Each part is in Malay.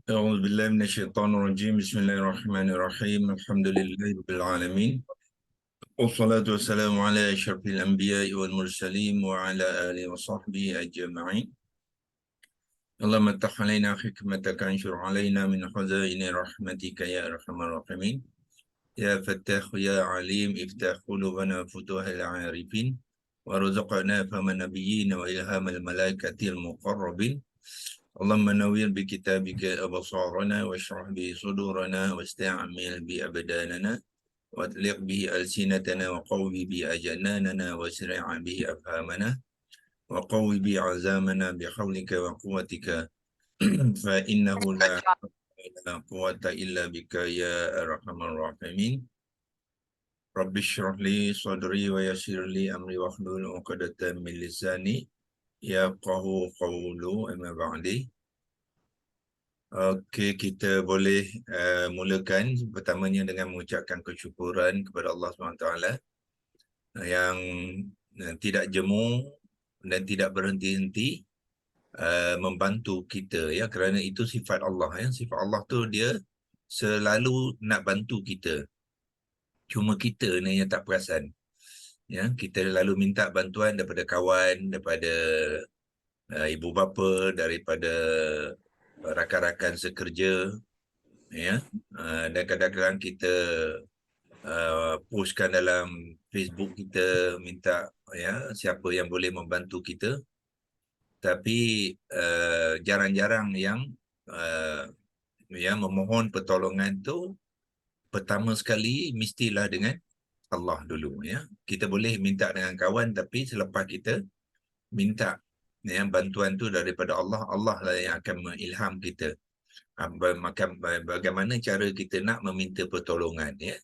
أعوذ بالله من الشيطان الرجيم. بسم الله الرحمن الرحيم. الحمد لله رب العالمين، والصلاة والسلام على أشرف الأنبياء والمرسلين وعلى آله وصحبه أجمعين. اللهم افتح علينا حكمتك، انشر علينا من خزائن رحمتك يا أرحم الراحمين. يا فتاح يا عليم، افتح قلوبنا فتوح العارفين، وارزقنا فهم النبيين وإلهام الملائكة المقربين. اللهم نوّر بكتابك أبصارنا، واشرح به صدورنا، واستعمل بأبداننا، واطلق به ألسنتنا، وقوي به أجناننا، واسرع به أفهامنا، وقوي به عزامنا بحولك وقوتك. فإنه لا حول ولا قوة إلا بك يا أرحم الراحمين. رب اشرح لي صدري ويسر لي أمري واحلل عقدة من لساني يفقهوا قولي. أما بعد. Okey, kita boleh mulakan pertamanya dengan mengucapkan kesyukuran kepada Allah SWT yang tidak jemu dan tidak berhenti-henti membantu kita, ya, kerana itu sifat Allah, ya. Sifat Allah tu dia selalu nak bantu kita. Cuma kita ni yang tak perasan. Ya, kita lalu minta bantuan daripada kawan, daripada ibu bapa, daripada rakan-rakan sekerja, ya. Dan kadang-kadang kita postkan dalam Facebook kita, minta, ya, siapa yang boleh membantu kita, tapi jarang-jarang yang memohon pertolongan tu pertama sekali mestilah dengan Allah dulu, ya. Kita boleh minta dengan kawan, tapi selepas kita minta, ya, bantuan tu daripada Allah, Allah lah yang akan mengilham kita bagaimana cara kita nak meminta pertolongan, ya.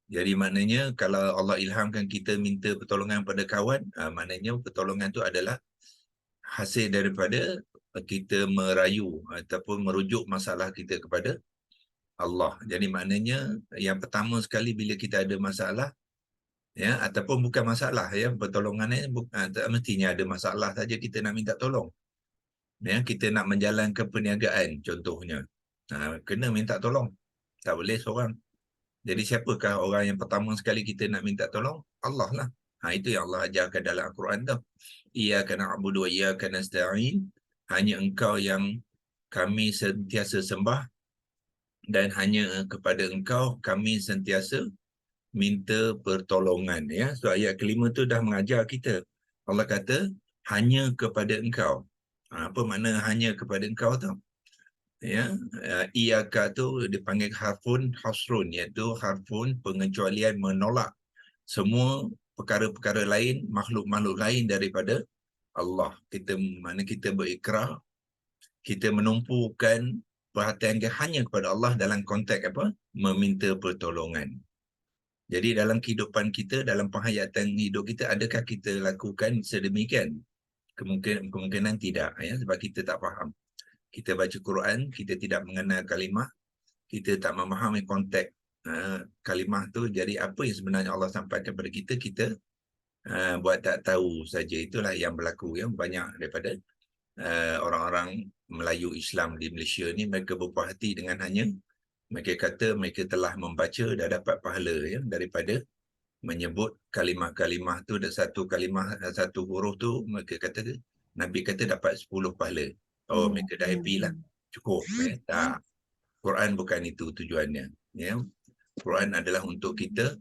Jadi maknanya kalau Allah ilhamkan kita minta pertolongan pada kawan, maknanya pertolongan tu adalah hasil daripada kita merayu ataupun merujuk masalah kita kepada Allah. Jadi maknanya yang pertama sekali bila kita ada masalah, ya, ataupun bukan masalah, ya, pertolongannya tak mestinya ada masalah saja kita nak minta tolong. Ya, kita nak menjalankan perniagaan contohnya, kena minta tolong. Tak boleh seorang. Jadi siapakah orang yang pertama sekali kita nak minta tolong? Allah lah. Itu yang Allah ajarkan dalam Al-Quran tu. Iyyaka na'budu wa iyyaka nasta'in. Hanya engkau yang kami sentiasa sembah, dan hanya kepada engkau kami sentiasa minta pertolongan, ya. So ayat kelima tu dah mengajar kita. Allah kata hanya kepada engkau. Apa makna hanya kepada engkau tu? Ya, iyyaka tu dipanggil harfun hasrun, iaitu harfun pengecualian, menolak semua perkara-perkara lain, makhluk-makhluk lain daripada Allah. Mana kita berikrar, kita menumpukan perhatian kita hanya kepada Allah dalam konteks apa? Meminta pertolongan. Jadi dalam kehidupan kita, dalam penghayatan hidup kita, adakah kita lakukan sedemikian? Kemungkinan tidak, ya, sebab kita tak faham. Kita baca Quran, kita tidak mengenal kalimah, kita tak memahami konteks kalimah tu. Jadi apa yang sebenarnya Allah sampaikan kepada kita, kita buat tak tahu saja. Itulah yang berlaku, ya. Banyak daripada orang-orang Melayu Islam di Malaysia ni, mereka berpuas hati dengan hanya mereka kata mereka telah membaca dan dapat pahala, ya, daripada menyebut kalimah-kalimah tu. Dan satu kalimah, satu huruf tu, mereka kata, Nabi kata dapat 10 pahala. Oh, mereka dah happy lah, cukup, ya. Tak, Quran bukan itu tujuannya, ya. Quran adalah untuk kita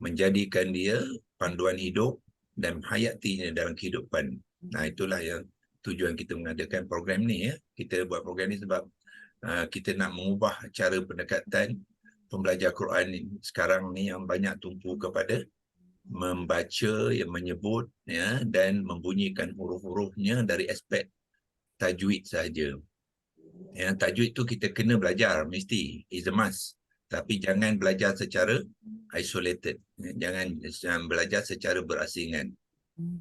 menjadikan dia panduan hidup dan hayatinya dalam kehidupan. Itulah yang tujuan kita mengadakan program ni, ya. Kita buat program ni sebab kita nak mengubah cara pendekatan pembelajar Quran ni. Sekarang ni yang banyak tumpu kepada membaca, yang menyebut, ya, dan membunyikan huruf-hurufnya dari aspek tajwid saja. Ya, tajwid tu kita kena belajar, mesti, is a must. Tapi jangan belajar secara isolated. Jangan belajar secara berasingan.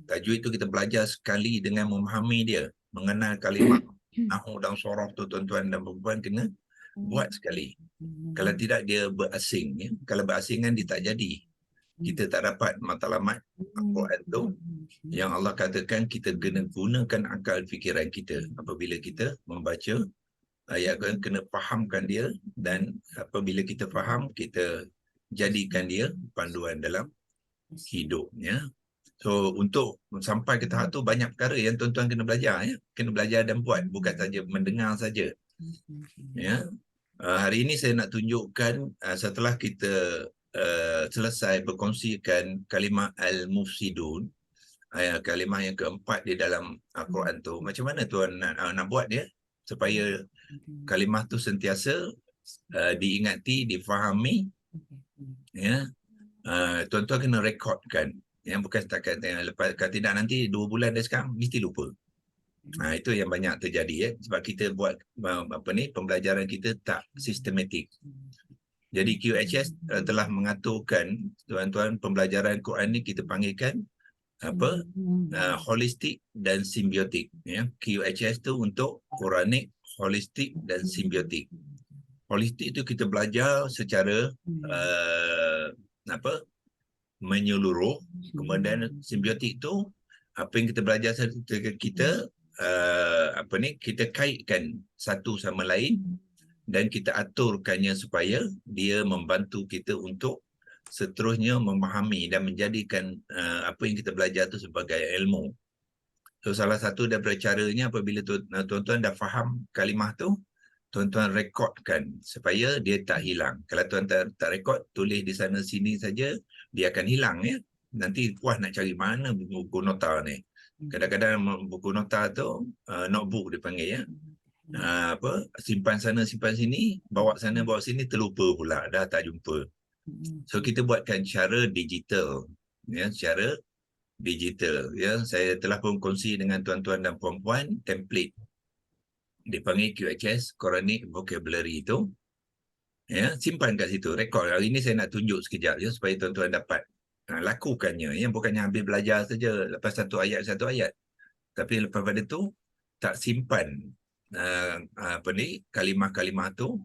Tajwid tu kita belajar sekali dengan memahami dia, mengenal kalimah. Nahu dan sorof tu tuan-tuan dan perempuan kena buat sekali. Kalau tidak dia berasing, ya. Kalau berasingan dia tak jadi. Kita tak dapat matlamat Al-Quran tu yang Allah katakan kita kena gunakan akal fikiran kita apabila kita membaca Ayat Quran kena fahamkan dia, dan apabila kita faham, kita jadikan dia panduan dalam hidupnya. So untuk sampai ke tahap tu banyak perkara yang tuan-tuan kena belajar, ya. Kena belajar dan buat, bukan saja mendengar saja. Ya. Hari ini saya nak tunjukkan setelah kita selesai berkongsikan kalimah al-mufsidun, kalimah yang keempat di dalam Al-Quran tu, macam mana tuan nak buat dia supaya kalimah tu sentiasa diingati, difahami, ya. Tuan-tuan kena rekodkan, yang bukan setakat lepas, kalau tidak nanti 2 bulan dari sekarang mesti lupa. Itu yang banyak terjadi, ya, sebab kita buat pembelajaran kita tak sistematik. Jadi QHS telah mengaturkan, tuan-tuan, pembelajaran Quran ni kita panggilkan holistik dan simbiotik, ya. QHS tu untuk Quranic, holistik dan simbiotik. Holistik tu kita belajar secara menyeluruh. Kemudian simbiotik tu apa yang kita belajar, kita kita kaitkan satu sama lain dan kita aturkannya supaya dia membantu kita untuk seterusnya memahami dan menjadikan apa yang kita belajar tu sebagai ilmu. So salah satu daripada caranya, apabila tuan-tuan dah faham kalimah tu, tuan-tuan rekodkan supaya dia tak hilang. Kalau tuan tak rekod, tulis di sana sini saja, dia akan hilang, ya. Nanti puas nak cari mana buku nota ni. Kadang-kadang buku nota tu notebook dipanggil, ya. Simpan sana simpan sini, bawa sana bawa sini, terlupa pula, dah tak jumpa. So kita buatkan cara digital, ya, cara digital, ya. Saya telah pun kongsi dengan tuan-tuan dan puan-puan template dipanggil QHS Quranic Vocabulary itu, ya. Simpan kat situ, rekod. Hari ini saya nak tunjuk sekejap, ya, supaya tuan-tuan dapat lakukannya, ya. Bukannya habis belajar saja lepas satu ayat, tapi lepas pada tu tak simpan kalimah-kalimah tu,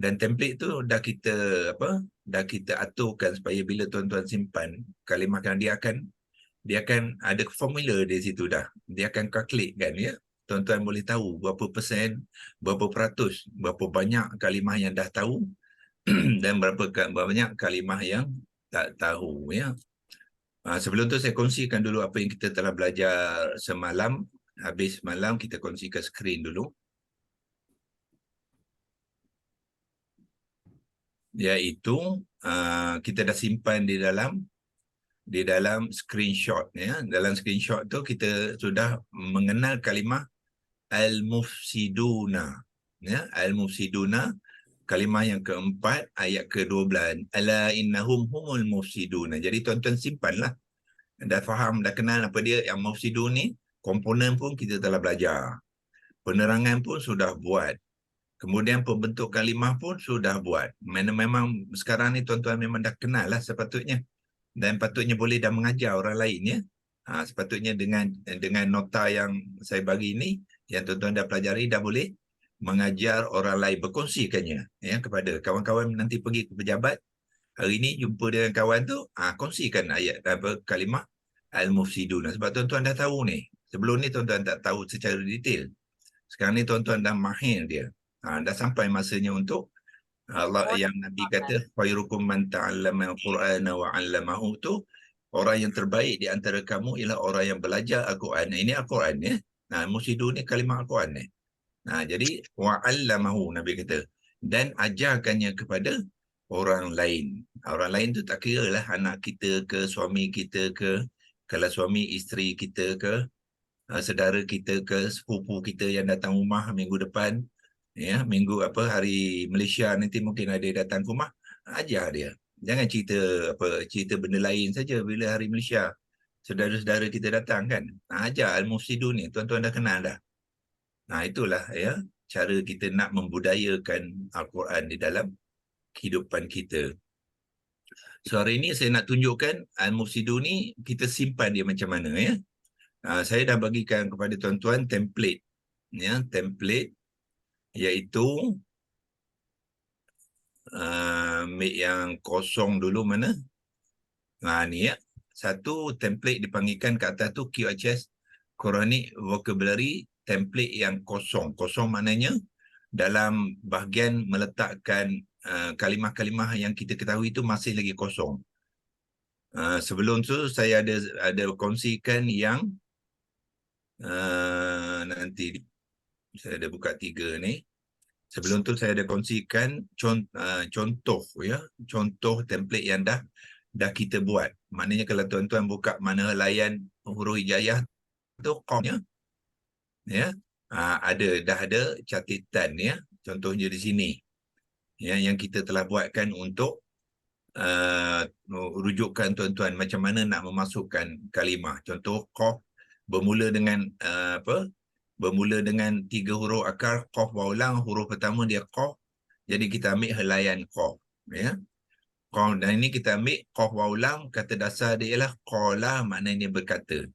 dan template tu dah kita aturkan supaya bila tuan-tuan simpan kalimah, dia akan ada formula di situ dah. Dia akan calculate kan, ya. Tuan-tuan boleh tahu berapa persen, berapa peratus, berapa banyak kalimah yang dah tahu dan berapa banyak kalimah yang tak tahu, ya. Sebelum tu saya kongsikan dulu apa yang kita telah belajar semalam. Habis semalam kita kongsikan skrin dulu. Iaitu kita dah simpan di dalam screenshot, ya. Dalam screenshot tu kita sudah mengenal kalimah al-mufsiduna, ya. Al-mufsiduna, kalimah yang keempat, ayat ke-12. Ala innahum humul mufsiduna. Jadi tuan-tuan simpanlah. Dah faham, dah kenal apa dia yang mufsidun ni. Komponen pun kita telah belajar. Penerangan pun sudah buat. Kemudian pembentuk kalimah pun sudah buat. Memang sekarang ni tuan-tuan memang dah kenal lah sepatutnya. Dan patutnya boleh dah mengajar orang lain, ya. Sepatutnya dengan nota yang saya bagi ini, yang tuan-tuan dah pelajari, dah boleh mengajar orang lain, berkongsikannya, ya, kepada kawan-kawan. Nanti pergi ke pejabat, hari ini jumpa dengan kawan tu, kongsikan ayat kalimah al-mufsidun. Sebab tuan-tuan dah tahu ni. Sebelum ni tuan-tuan tak tahu secara detail. Sekarang ni tuan-tuan dah mahir dia. Dah sampai masanya untuk Allah yang Nabi kata khairukum man ta'allama al-Qur'ana wa 'allamahu, tu orang yang terbaik di antara kamu ialah orang yang belajar Al-Quran. Ini Al-Quran, ya. Mufsidun ni kalimah Al-Quran ni. Jadi wa 'allamahu, Nabi kata, dan ajarkannya kepada orang lain. Orang lain tu tak kira lah anak kita ke, suami kita ke, kalau suami isteri kita ke, saudara kita ke, sepupu kita yang datang rumah minggu depan, ya, hari Malaysia nanti mungkin ada datang ke rumah, ajar dia. Jangan cerita benda lain saja bila hari Malaysia saudara-saudara kita datang, kan. Ajar al-mufsidun ni, tuan-tuan dah kenal dah. Itulah, ya, cara kita nak membudayakan Al-Quran di dalam kehidupan kita. So hari ini saya nak tunjukkan al-mufsidun ni kita simpan dia macam mana, ya. Saya dah bagikan kepada tuan-tuan template, ya, template iaitu yang kosong dulu mana? Ni, ya. Satu template dipanggilkan kat atas tu QHS Quranic Vocabulary template yang kosong. Kosong maknanya dalam bahagian meletakkan kalimah-kalimah yang kita ketahui itu masih lagi kosong. Sebelum tu saya ada kongsikan yang nanti saya ada buka 3 ni. Sebelum tu saya ada kongsikan contoh ya, contoh template yang dah kita buat. Maknanya kalau tuan-tuan buka mana layan huruf hijaiyah tu qafnya ya, dah ada catatan ya. Contohnya di sini ya, yang kita telah buatkan untuk rujukan tuan-tuan macam mana nak memasukkan kalimah. Contoh qaf bermula dengan bermula dengan 3 huruf akar qaf waw lam. Huruf pertama dia qaf, jadi kita ambil helaian qaf ya. Qaf, dan ini kita ambil qaf waw lam, kata dasar dia ialah qala, maknanya berkata.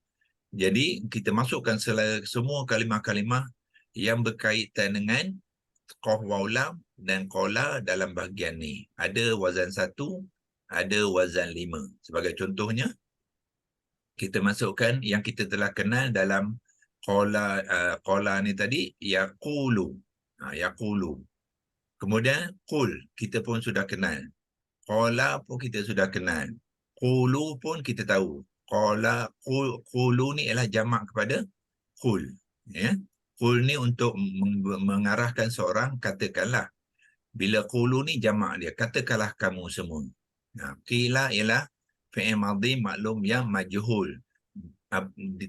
Jadi kita masukkan semua kalimah-kalimah yang berkaitan dengan qaf waw lam dan qala dalam bahagian ni. Ada wazan 1, ada wazan 5. Sebagai contohnya, kita masukkan yang kita telah kenal dalam qala ni tadi, yaqulu. Yaqulu. Kemudian qul, kita pun sudah kenal. Qala pun kita sudah kenal. Qulu pun kita tahu. Qulu ni ialah jamak kepada qul. Ya. Qul ni untuk mengarahkan seorang, katakanlah. Bila qulu ni jamak dia, katakanlah kamu semua. Qila ialah fi'il madhi maklum yang majhul,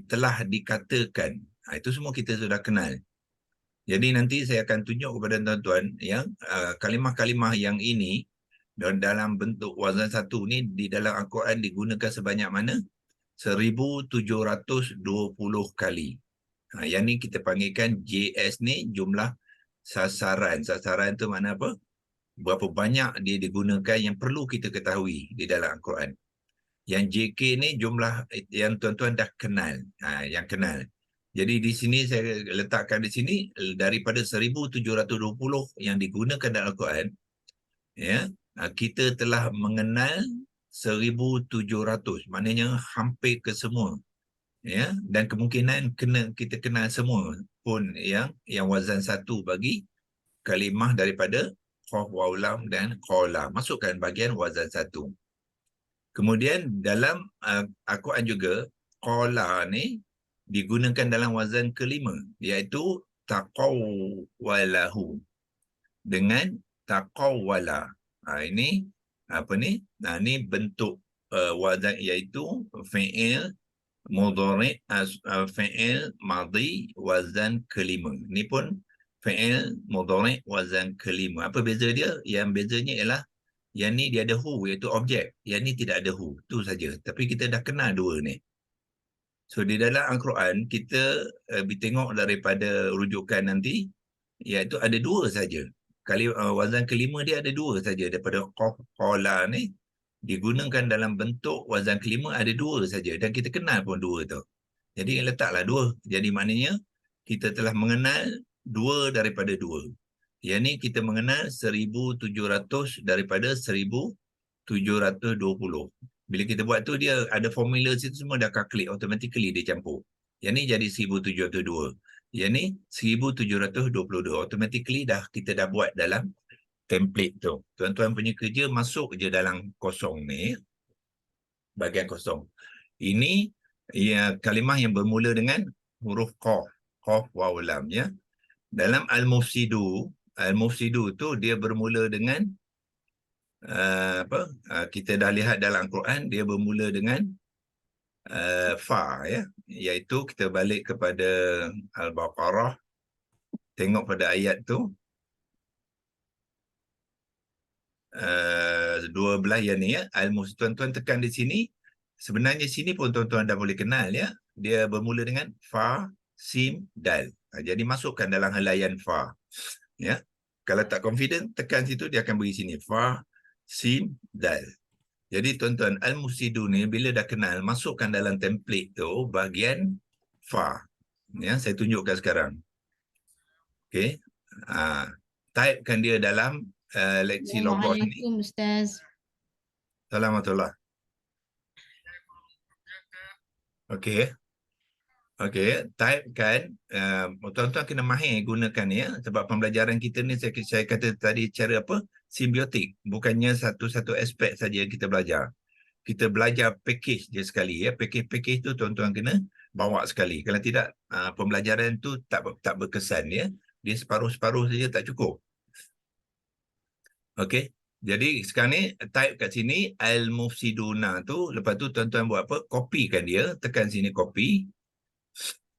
telah dikatakan. Itu semua kita sudah kenal. Jadi nanti saya akan tunjuk kepada tuan-tuan yang kalimah-kalimah yang ini dalam bentuk wazan 1 ni di dalam Al-Quran digunakan sebanyak mana? 1720 kali. Yang ni kita panggilkan JS ni, jumlah sasaran. Sasaran tu makna apa? Berapa banyak dia digunakan yang perlu kita ketahui di dalam Al-Quran. Yang JK ni jumlah yang tuan-tuan dah kenal. Yang kenal. Jadi di sini saya letakkan di sini daripada 1720 yang digunakan dalam Al-Quran, ya, kita telah mengenal 1700, maknanya hampir ke semua. Ya, dan kemungkinan kita kenal semua pun yang wazan 1 bagi kalimah daripada qaf waw lam dan qala. Masukkan bahagian wazan 1. Kemudian dalam Al-Quran juga qala ni digunakan dalam wazan ke-5, iaitu taqawwalahu, dengan taqawwala. Ini apa ni? Ini bentuk wazan, iaitu fi'il mudhari', fi'il madhi wazan ke-5. Ini pun fi'il mudhari' wazan ke-5. Apa beza dia? Yang bezanya ialah yang ni dia ada hu, iaitu objek. Yang ni tidak ada hu. Itu saja. Tapi kita dah kenal dua ni. So di dalam Al-Quran kita tengok daripada rujukan nanti, iaitu ada 2 saja. Wazan ke-5 dia ada 2 saja daripada qaf qala ni digunakan dalam bentuk wazan ke-5 ada 2 saja, dan kita kenal pun 2 tu. Jadi letaklah 2. Jadi maknanya kita telah mengenal 2 daripada 2. Yang ni kita mengenal 1700 daripada 1720. Bila kita buat tu, dia ada formula situ semua dah calculate, automatically dia campur. Yang ni jadi 1702. Yang ni 1722. Automatically kita dah buat dalam template tu. Tuan-tuan punya kerja masuk je dalam kosong ni, bahagian kosong. Ini kalimah yang bermula dengan huruf qaf, qaf waw lam ya. Dalam al-mufsidu tu dia bermula dengan kita dah lihat dalam Al-Quran dia bermula dengan fa ya, iaitu kita balik kepada Al-Baqarah, tengok pada ayat tu 12 yang ni ya, tuan-tuan tekan di sini. Sebenarnya sini pun tuan-tuan dah boleh kenal ya, dia bermula dengan fa, sim, dal. Jadi masukkan dalam helaian fa ya. Kalau tak confident, tekan situ, dia akan beri sini fa, sim, dal. Jadi tuan-tuan, al-mufsidu ni bila dah kenal, masukkan dalam template tu bahagian fa. Ya, saya tunjukkan sekarang. Okey. Typekan dia dalam leksi logos ni. Assalamualaikum Ustaz. Assalamualaikum. Okey. Okey, type kan, tuan-tuan kena mahir gunakan ya, sebab pembelajaran kita ni saya kata tadi cara apa? Simbiotik. Bukannya satu-satu aspek saja kita belajar. Kita belajar package dia sekali ya. Package-package tu tuan-tuan kena bawa sekali. Kalau tidak, pembelajaran tu tak berkesan ya. Dia separuh-separuh saja tak cukup. Okey. Jadi sekarang ni type kat sini al-mufsiduna tu, lepas tu tuan-tuan buat apa? Copykan dia, tekan sini copy.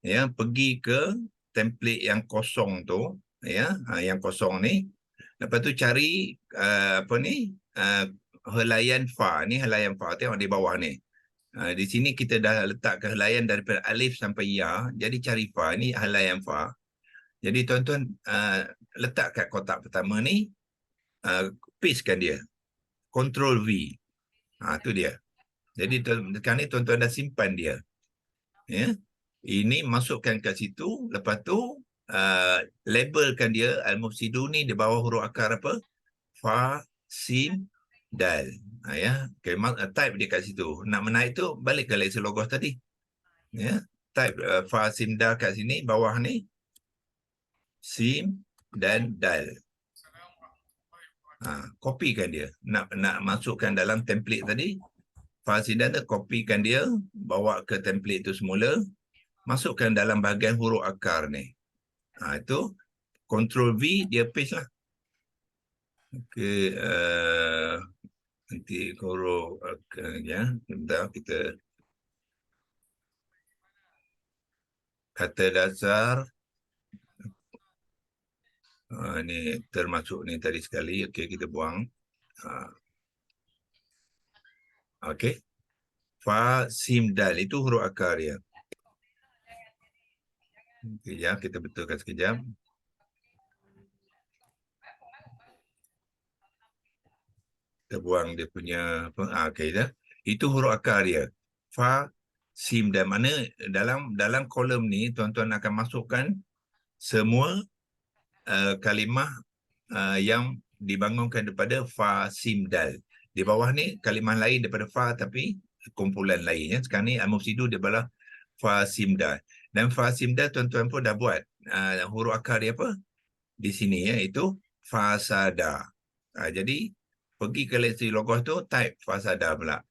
Ya, pergi ke template yang kosong tu ya, yang kosong ni, lepas tu cari apa ni, helaian fa ni, helaian fa tengok di bawah ni. Di sini kita dah letakkan helaian daripada alif sampai ya, jadi cari fa ni helaian fa. Jadi tuan-tuan letak kat kotak pertama ni, pastekan dia, Ctrl V. Tu dia. Jadi sekarang ni tuan-tuan dah simpan dia. Ya. Ini masukkan kat situ, lepas tu labelkan dia al-mufsidu ni di bawah huruf akar apa? Fa, sin, dal. Ya, okay, type dia kat situ. Nak menaik tu balik ke leksir logos tadi. Ya, type fa, sin, dal kat sini bawah ni, sin dan dal. Kopikan dia. Nak masukkan dalam template tadi, fa, sin, dal tu kopikan dia, bawa ke template tu semula. Masukkan dalam bahagian huruf akar ni. Itu Ctrl V, dia paste lah. Okey, nanti huruf akar ya. Sebentar kita kata dasar. Ni termasuk ni tadi sekali. Okey, kita buang. Okey. Fa, sim, dal. Itu huruf akar dia. Sekejap, kita betulkan sekejap. Kita buang dia punya apa? Okey dah. Itu huruf akar dia. Fa, sim, dal. Mana dalam kolom ni tuan-tuan akan masukkan semua kalimah yang dibangunkan daripada fa, sim, dal. Di bawah ni kalimah lain daripada fa tapi kumpulan lain ya. Sekarang ni al-mufsidu dia bala fa, sim, dal. Dan fa, sim, dal tuan-tuan pun dah buat huruf akar dia apa? Di sini ya, itu fasada. Jadi pergi ke leksi logos tu, type fasada pula.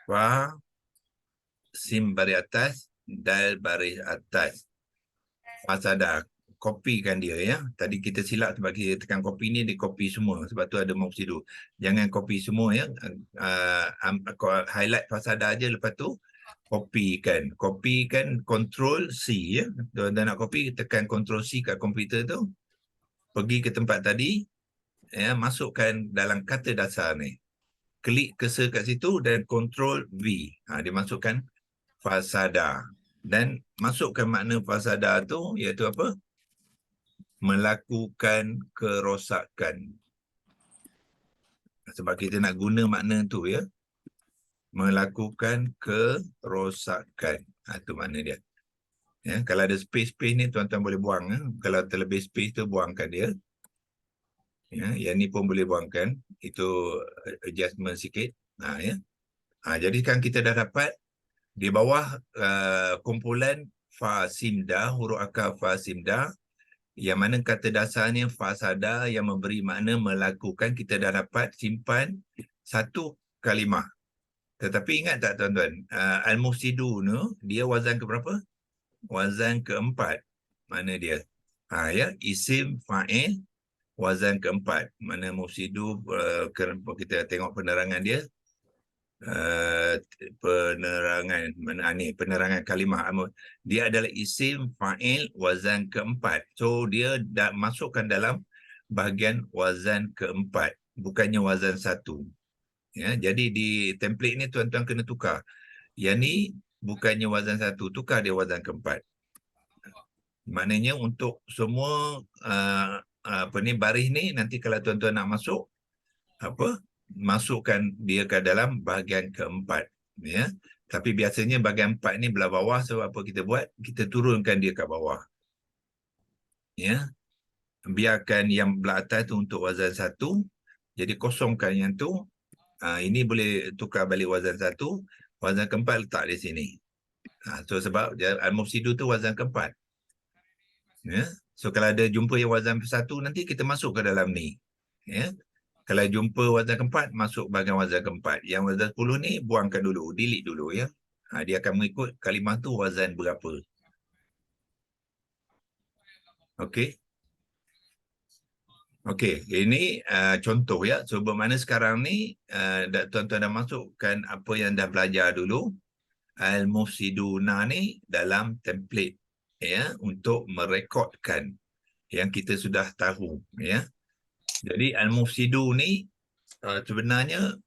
Fa, sim baris atas, dal baris atas. Fasada. Kopikan dia ya. Tadi kita silap sebab kita tekan copy ni, dia copy semua. Sebab tu ada mufsidu. Jangan copy semua ya. Highlight fasada aja, lepas tu kopikan. Kopikan Ctrl C ya. Dan nak copy, tekan Ctrl C kat komputer tu. Pergi ke tempat tadi, ya, masukkan dalam kata dasar ni. Klik cursor kat situ dan Ctrl V. Dia masukkan fasada. Dan masukkan makna fasada tu iaitu apa? Melakukan kerosakan. Sebab kita nak guna makna tu ya. Melakukan kerosakan. Itu makna dia. Ya, kalau ada space-space ni tuan-tuan boleh buang. Ya. Kalau terlebih space tu buangkan dia. Ya, yang ni pun boleh buangkan. Itu adjustment sikit. Ya. Jadi kan kita dah dapat di bawah kumpulan fa, sim, da, huruf akar fa, sim, da, yang mana kata dasarnya fasada yang memberi makna melakukan. Kita dah dapat simpan satu kalimah. Tetapi ingat tak tuan-tuan, al-mufsidu ni dia wazan ke berapa? Wazan keempat. Mana dia? Ya, isim fa'il wazan keempat. Mana mufsidu, kita tengok penerangan dia. Penerangan mana ni, penerangan kalimah. Dia adalah isim fa'il wazan keempat. So dia dah masukkan dalam bahagian wazan keempat, bukannya wazan satu. Ya, jadi di template ni tuan-tuan kena tukar. Yang ni bukannya wazan satu, tukar dia wazan keempat. Maknanya untuk semua apa ni baris ni, nanti kalau tuan-tuan nak masuk masukkan dia ke dalam bahagian keempat ya. Tapi biasanya bahagian 4 ni belah bawah, sebab apa kita buat? Kita turunkan dia ke bawah. Ya. Biarkan yang belah atas tu untuk wazan satu. Jadi kosongkan yang tu. Ini boleh tukar balik wazan satu. Wazan keempat letak di sini. So sebab al-mufsidu tu wazan keempat. Ya. So kalau ada jumpa yang wazan satu, nanti kita masuk ke dalam ni. Ya. Kalau jumpa wazan keempat, masuk bahagian wazan keempat. Yang wazan 10 ni buangkan dulu, delete dulu ya. Dia akan mengikut kalimah tu wazan berapa. Okey. Okey, ini contoh ya. So bermakna sekarang ni tuan-tuan dah masukkan apa yang dah belajar dulu, al-mufsiduna ni dalam template ya untuk merekodkan yang kita sudah tahu ya. Jadi al-mufsidu ni sebenarnya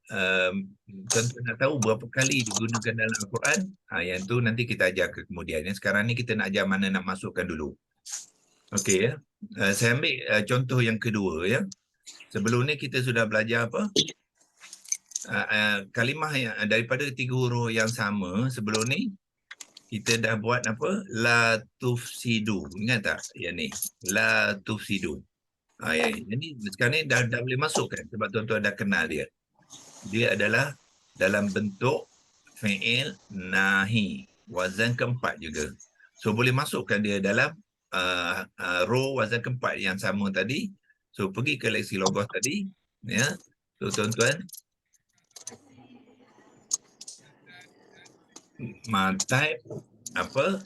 tuan-tuan nak tahu berapa kali digunakan dalam Al-Quran. Yang tu nanti kita ajar ke kemudian. Sekarang ni kita nak ajar mana nak masukkan dulu. Okey ya. Saya ambil contoh yang kedua ya. Sebelum ni kita sudah belajar apa? Kalimah yang daripada 3 huruf yang sama sebelum ni kita dah buat apa? La tufsidu. Ingat tak yang ni? La tufsidu. Jadi sekarang ni dah boleh masukkan sebab tuan-tuan dah kenal dia. Dia adalah dalam bentuk fi'il nahi. Wazan keempat juga. So boleh masukkan dia dalam row wazan keempat yang sama tadi. So pergi ke leksi logos tadi. Ya. So tuan-tuan. Type apa?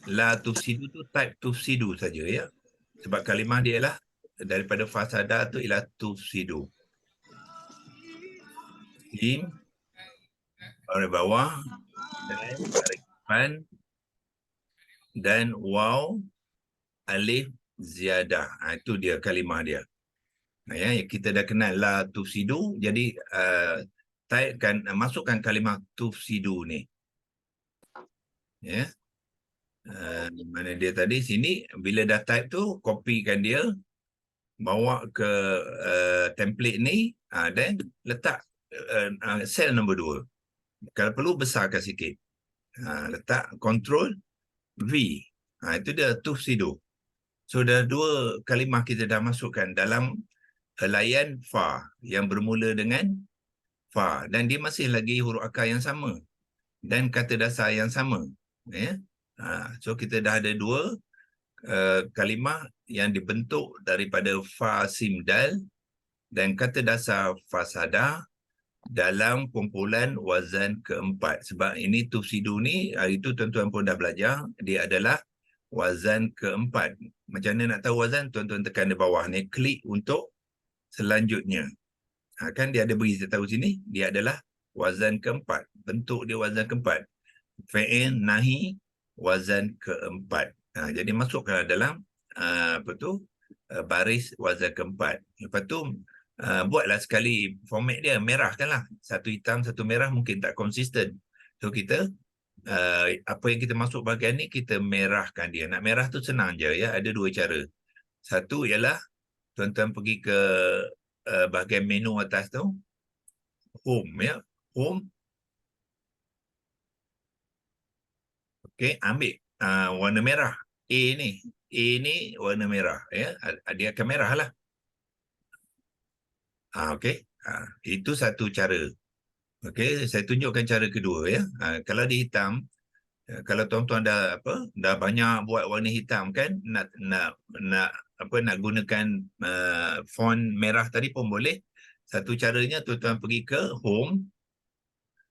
La tufsidu tu type tufsidu saja ya. Sebab kalimah dia ialah daripada fasada tu ialah tufsidu. Sin baris bawah dan baris depan dan waw alif ziyadah. Itu dia kalimah dia. Ya, kita dah kenal la tufsidu, jadi typekan masukkan kalimah tufsidu ni. Ya. Mana dia tadi sini bila dah type tu kopikan dia bawa ke template ni dan letak sel nombor 2. Kalau perlu besarkan sikit. Letak control V. Itu dia tufsidu. So dah 2 kalimah kita dah masukkan dalam helaian fa yang bermula dengan fa dan dia masih lagi huruf akar yang sama dan kata dasar yang sama. Ya. So kita dah ada 2 kalimah yang dibentuk daripada fa sim dal dan kata dasar fasada dalam kumpulan wazan keempat. Sebab ini tufsidu ni hari tu tuan-tuan pun dah belajar, dia adalah wazan keempat. Macam mana nak tahu wazan? Tuan-tuan tekan di bawah ni, klik untuk selanjutnya. Kan dia ada beri saya tahu sini, dia adalah wazan keempat. Bentuk dia wazan keempat. Fi'il nahi wazan keempat. Jadi masukkan dalam baris wazan keempat. Lepas tu buatlah sekali format dia, merahkanlah. Satu hitam, satu merah mungkin tak konsisten. So kita apa yang kita masuk bahagian ni, kita merahkan dia. Nak merah tu senang je ya, ada 2 cara. Satu ialah tuan-tuan pergi ke bahagian menu atas tu, home ya, home. Okey, ambil warna merah. A ni warna merah ya, dia akan merah lah. Okey, itu satu cara. Okey, saya tunjukkan cara kedua ya. Kalau di hitam, kalau tuan-tuan dah banyak buat warna hitam kan, nak gunakan font merah tadi pun boleh. Satu caranya tuan-tuan pergi ke home.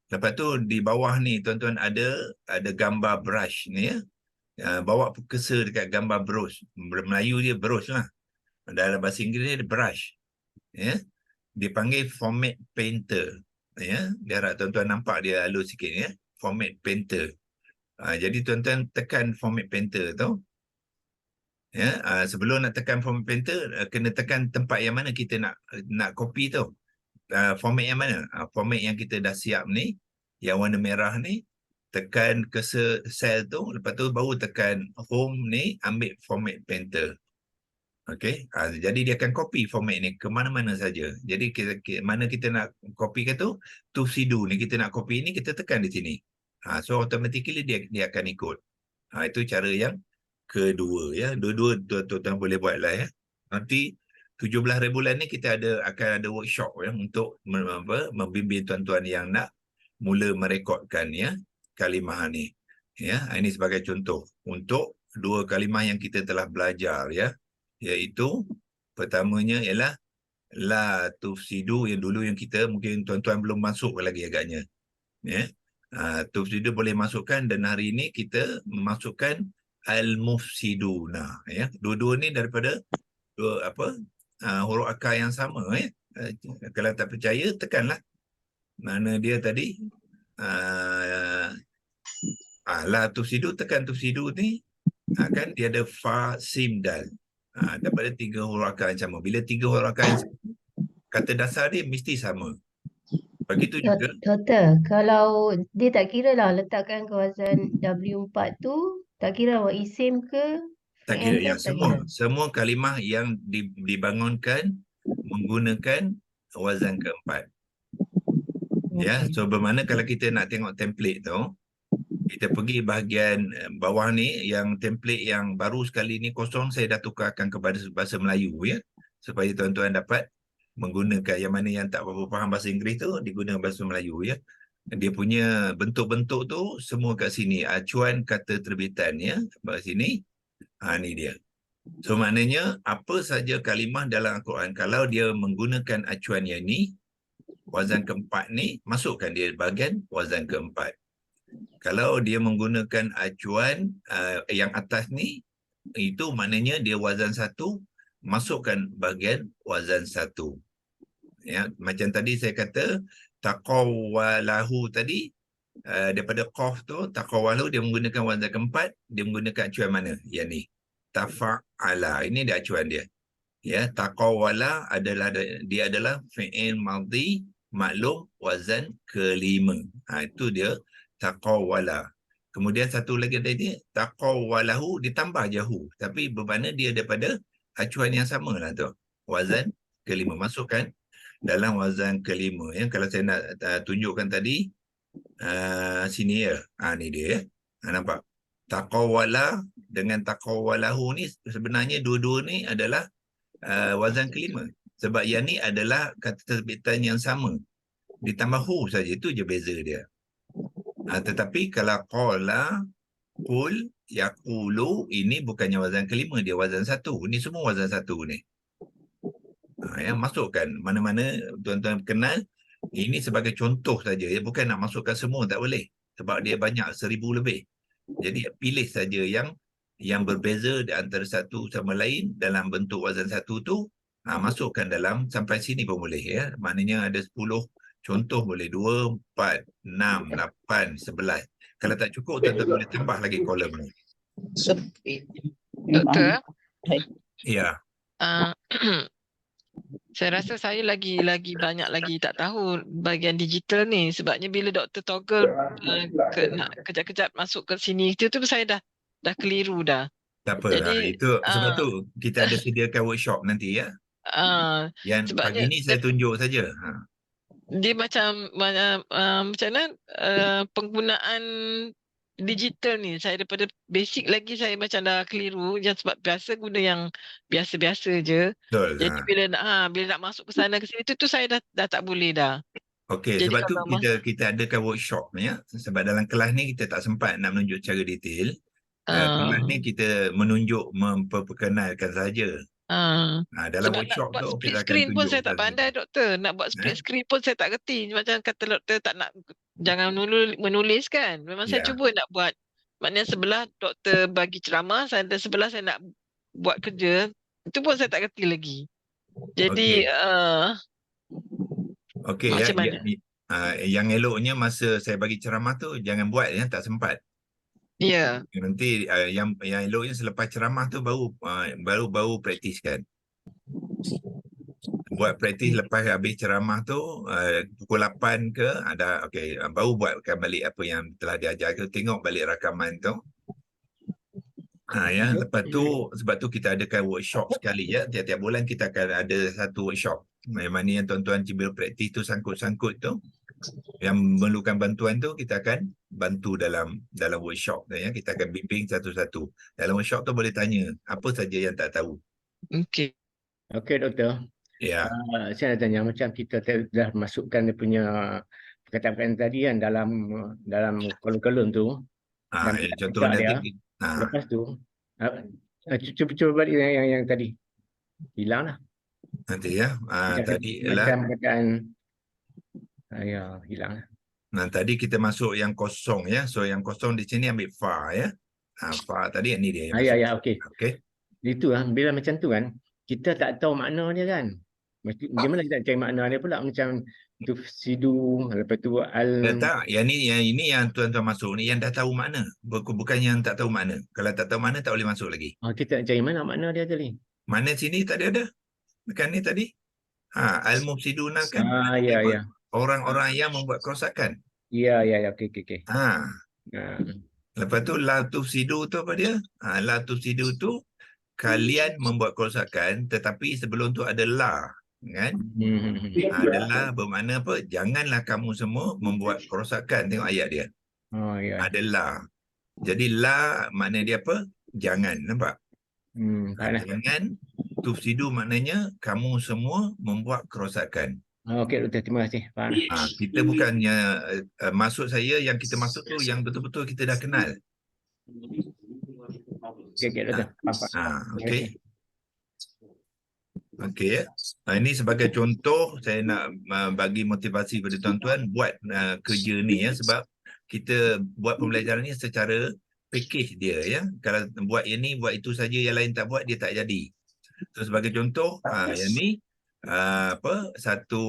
Lepas tu di bawah ni tuan-tuan ada gambar brush ni ya. Bawa cursor dekat gambar brush. Melayu dia brush lah. Dalam bahasa Inggeris dia brush. Ya. Dipanggil format painter. Ya, dia harap tuan-tuan nampak dia halus sikit ya. Format painter. Jadi tuan-tuan tekan format painter tu. Ya, sebelum nak tekan format painter, kena tekan tempat yang mana kita nak copy tu. Format yang mana? Format yang kita dah siap ni, yang warna merah ni, tekan ke sel tu, lepas tu baru tekan home ni, ambil format painter. Okey, jadi dia akan copy format ni ke mana-mana saja. Jadi mana kita nak copy ke tu, tufsidu ni kita nak copy ni, kita tekan di sini. So automatically dia akan ikut. Itu cara yang kedua ya. Dua-dua tuan-tuan boleh buatlah ya. Nanti 17 hari bulan ni kita akan ada workshop ya untuk membimbing tuan-tuan yang nak mula merekodkan ya kalimah ni. Ya, ini sebagai contoh untuk dua kalimah yang kita telah belajar ya, iaitu pertamanya ialah la tufsidu, yang dulu yang kita mungkin tuan-tuan belum masuk lagi agaknya. Ya. Tufsidu boleh masukkan, dan hari ini kita memasukkan al-mufsiduna ya. Dua-dua ni daripada huruf akar yang sama ya. Kalau tak percaya tekanlah mana dia tadi. La tufsidu, tekan tufsidu ni kan dia ada fa sim dal. Daripada 3 huruf akar yang sama. Bila 3 huruf akar yang sama, kata dasar dia mesti sama. Begitu juga Doktor, kalau dia tak kira lah letakkan ke wazan W4 tu, tak kira awak isim ke, tak kira fi'il ke, ya, tak kira. semua kalimah yang dibangunkan menggunakan wazan keempat. Ya, Okey. so bermakna kalau kita nak tengok template tu, kita pergi bahagian bawah ni, yang template yang baru sekali ni kosong, saya dah tukarkan kepada bahasa Melayu ya, supaya tuan-tuan dapat menggunakan. Yang mana yang tak berapa faham bahasa Inggeris tu, digunakan bahasa Melayu ya. Dia punya bentuk-bentuk tu semua kat sini, acuan kata terbitan ya, kat sini. Ni dia. So maknanya apa saja kalimah dalam Al-Quran, kalau dia menggunakan acuan yang ni, wazan keempat ni, masukkan dia bahagian wazan keempat. Kalau dia menggunakan acuan yang atas ni, itu maknanya dia wazan satu, masukkan bahagian wazan satu. Ya, macam tadi saya kata taqawalahu tadi, daripada qaf tu, taqawalahu dia menggunakan wazan keempat, dia menggunakan acuan mana? Yang ni. Tafa'ala, ini dia acuan dia. Ya, taqawala dia adalah fi'il madhi maklum wazan kelima. Itu dia taqawala. Kemudian satu lagi tadi taqawalahu ditambah jahu, tapi bermakna dia daripada acuan yang sama lah tu. Wazan kelima, masukkan dalam wazan kelima ya. Kalau saya nak tunjukkan tadi sini ya. Ni dia ya. Nampak? Taqawala dengan taqawalahu ni sebenarnya dua-dua ni adalah wazan kelima. Sebab yang ni adalah kata terbitan yang sama. Ditambah hu saja, itu je beza dia. Tetapi kalau qala, qul, yaqulu, ini bukannya wazan kelima, dia wazan satu. Ini semua wazan satu ni. Ya, masukkan mana-mana tuan-tuan kenal. Ini sebagai contoh saja ya, bukan nak masukkan semua, tak boleh. Sebab dia banyak 1000 lebih. Jadi pilih saja yang berbeza di antara satu sama lain dalam bentuk wazan satu tu, masukkan dalam, sampai sini pun boleh ya. Maknanya ada 10 contoh, boleh 2, 4, 6, 8, 11. Kalau tak cukup, tuan-tuan boleh tambah lagi kolom ni. Doktor, Ya. saya rasa saya lagi banyak lagi tak tahu bahagian digital ni, sebabnya bila doktor toggle nak kejap-kejap masuk ke sini itu tu saya dah keliru dah. Tak apa. Jadi Itu sebab tu kita ada sediakan workshop nanti ya. Yang pagi sebabnya ni saya tunjuk saja. dia macam mana penggunaan digital ni, saya daripada basic lagi saya macam dah keliru, yang sebab biasa guna yang biasa-biasa je. Betul. Jadi bila nak masuk ke sana ke sini tu saya dah tak boleh dah. Okey, Jadi sebab tu kalau kita adakan workshop ni ya. Sebab dalam kelas ni kita tak sempat nak menunjuk cara detail. Kelas ni kita menunjuk, memperkenalkan saja. Dalam sebab nak workshop buat tu split kita akan screen pun tunjuk saya tak pandai, doktor. Nak buat split screen pun saya tak kerti. Macam kata doktor tak nak, jangan menulis kan. Memang saya Ya. cuba nak buat. Maknanya sebelah doktor bagi ceramah, dan sebelah saya nak buat kerja. Itu pun saya tak kerti lagi. Jadi Okey ya. macam mana? Yang eloknya masa saya bagi ceramah tu jangan buat ya, tak sempat. Ya. Nanti yang eloknya selepas ceramah tu baru praktiskan. Buat praktis lepas habis ceramah tu pukul 8 ke ada, okey, baru buatkan balik apa yang telah diajar ke, tengok balik rakaman tu. Ya, lepas tu sebab tu kita adakan workshop sekali ya. Tiap-tiap bulan kita akan ada satu workshop. Yang mana yang tuan-tuan cuba praktis tu, sangkut-sangkut tu, yang memerlukan bantuan tu, kita akan bantu dalam workshop tu ya. Kita akan bimbing satu-satu. Dalam workshop tu boleh tanya apa saja yang tak tahu. Okey. Okey doktor. Ya. Saya nak tanya, macam kita dah masukkan dia punya katakan tadi kan dalam kolom-kolom tu dan Contoh buka dia. nanti Lepas tu cuba balik yang tadi. Hilang lah. nanti ya. Tadi ialah Macam bacaan ya hilang lah. Nah, tadi kita masuk yang kosong ya. So yang kosong di sini ambil fa ya. Fa tadi ini dia yang Ya masuk. ya okey. Okey. Itu lah, bila macam tu kan, kita tak tahu makna dia kan. Gimana kita cari makna dia pula, macam tufsidu, lepas tu Tak, yang ini yang tuan-tuan masuk ni yang dah tahu makna. Bukan yang tak tahu makna. Kalau tak tahu makna tak boleh masuk lagi. kita nak cari mana makna dia tadi. Mana sini tadi ada. Kan ni tadi. Al-mufsiduna kan. Ya ya. Orang-orang yang membuat kerosakan. Ya okey. Lepas tu la tufsidu tu apa dia? La tufsidu tu kalian membuat kerosakan, tetapi sebelum tu ada la, kan? Adalah bermakna apa? Janganlah kamu semua membuat kerosakan. Tengok ayat dia. Ya. Ada la. Jadi la makna dia apa? Jangan, nampak? Jangan. Tufsidu maknanya kamu semua membuat kerosakan. Okey doktor, terima kasih. Faham. Kita bukannya maksud saya yang kita masuk tu yang betul-betul kita dah kenal. Okey doktor. Okey. Okey ya. Ini sebagai contoh saya nak bagi motivasi kepada tuan-tuan buat kerja ni ya, sebab kita buat pembelajaran ni secara package dia ya. Kalau buat yang ni, buat itu saja, yang lain tak buat, dia tak jadi. So sebagai contoh, yang ni satu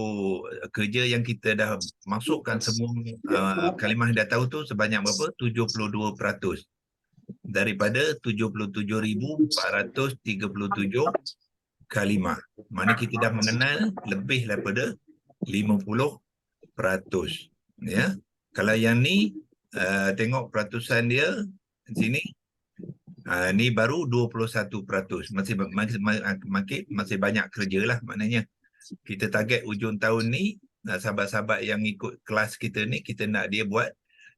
kerja yang kita dah masukkan semua kalimah yang dah tahu tu sebanyak berapa? 72% daripada 77,437 kalimah. Mana kita dah mengenal lebih daripada 50%. Ya. Kalau yang ni tengok peratusan dia di sini. Ni baru 21%. Masih banyak kerja lah maknanya. Kita target ujung tahun ni, sahabat-sahabat yang ikut kelas kita ni, kita nak dia buat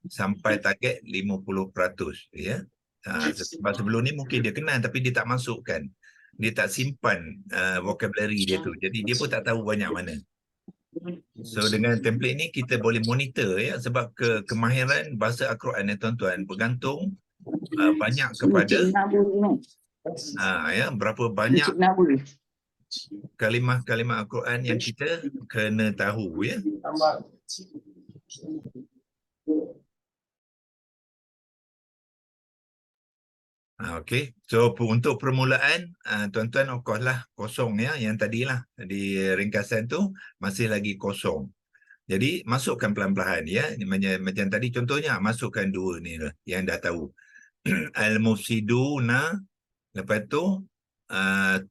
sampai target 50%. Ya. Sebab sebelum ni mungkin dia kenal tapi dia tak masukkan. Dia tak simpan vocabulary dia tu. Jadi dia pun tak tahu banyak mana. So dengan template ni kita boleh monitor ya, sebab kemahiran bahasa Al-Quran ya tuan-tuan bergantung banyak kepada berapa banyak kalimah-kalimah Al-Quran yang kita kena tahu ya. Okey. So untuk permulaan tuan-tuan of course lah kosong ya, yang tadilah di ringkasan tu masih lagi kosong. Jadi masukkan pelan-pelan ya. Macam tadi contohnya masukkan dua ni lah yang dah tahu. Al-mufsiduna, lepas tu